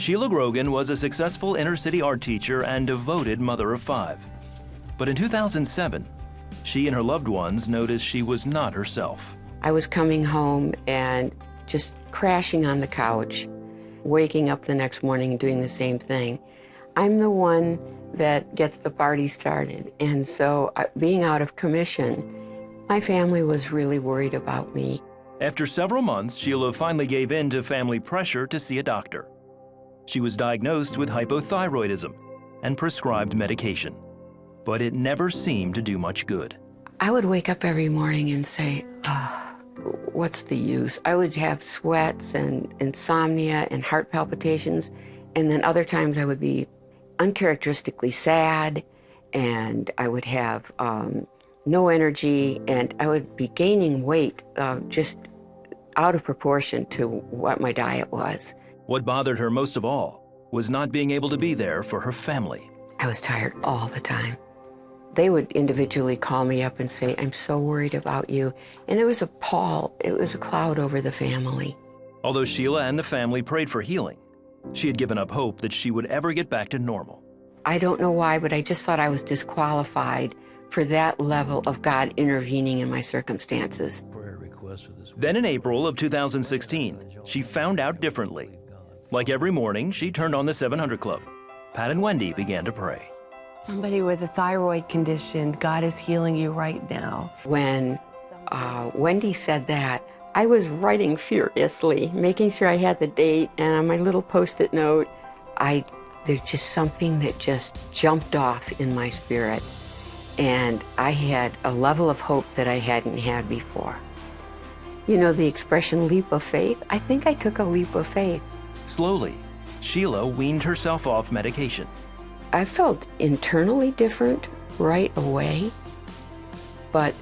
Sheila Grogan was a successful inner-city art teacher and devoted mother of 5. But in 2007, she and her loved ones noticed she was not herself. I was coming home and just crashing on the couch, waking up the next morning and doing the same thing. I'm the one that gets the party started, and so being out of commission, my family was really worried about me. After several months, Sheila finally gave in to family pressure to see a doctor. She was diagnosed with hypothyroidism and prescribed medication, but it never seemed to do much good. I would wake up every morning and say, oh, what's the use? I would have sweats and insomnia and heart palpitations, and then other times I would be uncharacteristically sad, and I would have no energy, and I would be gaining weight just out of proportion to what my diet was. What bothered her most of all was not being able to be there for her family. I was tired all the time. They would individually call me up and say, I'm so worried about you. And it was a pall, it was a cloud over the family. Although Sheila and the family prayed for healing, she had given up hope that she would ever get back to normal. I don't know why, but I just thought I was disqualified for that level of God intervening in my circumstances. Then in April of 2016, she found out differently. Like every morning, she turned on the 700 Club. Pat and Wendy began to pray. Somebody with a thyroid condition, God is healing you right now. When Wendy said that, I was writing furiously, making sure I had the date, and on my little Post-it note, there's just something that just jumped off in my spirit. And I had a level of hope that I hadn't had before. You know the expression leap of faith? I think I took a leap of faith. Slowly, Sheila weaned herself off medication. I felt internally different right away, but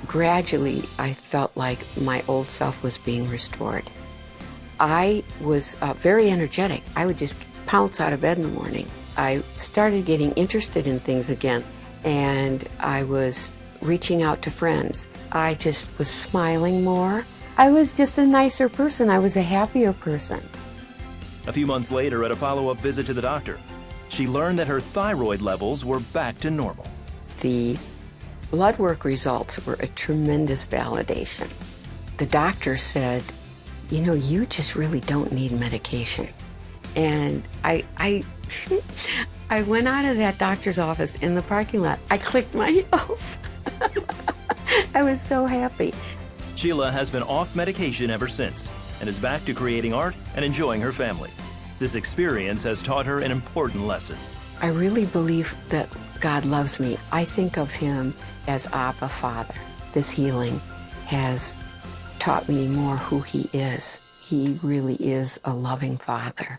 gradually I felt like my old self was being restored. I was very energetic. I would just pounce out of bed in the morning. I started getting interested in things again, and I was reaching out to friends. I just was smiling more. I was just a nicer person. I was a happier person. A few months later, at a follow-up visit to the doctor, she learned that her thyroid levels were back to normal. The blood work results were a tremendous validation. The doctor said, you know, you just really don't need medication. And I went out of that doctor's office in the parking lot. I clicked my heels. I was so happy. Sheila has been off medication ever since and is back to creating art and enjoying her family. This experience has taught her an important lesson. I really believe that God loves me. I think of him as Abba Father. This healing has taught me more who he is. He really is a loving Father.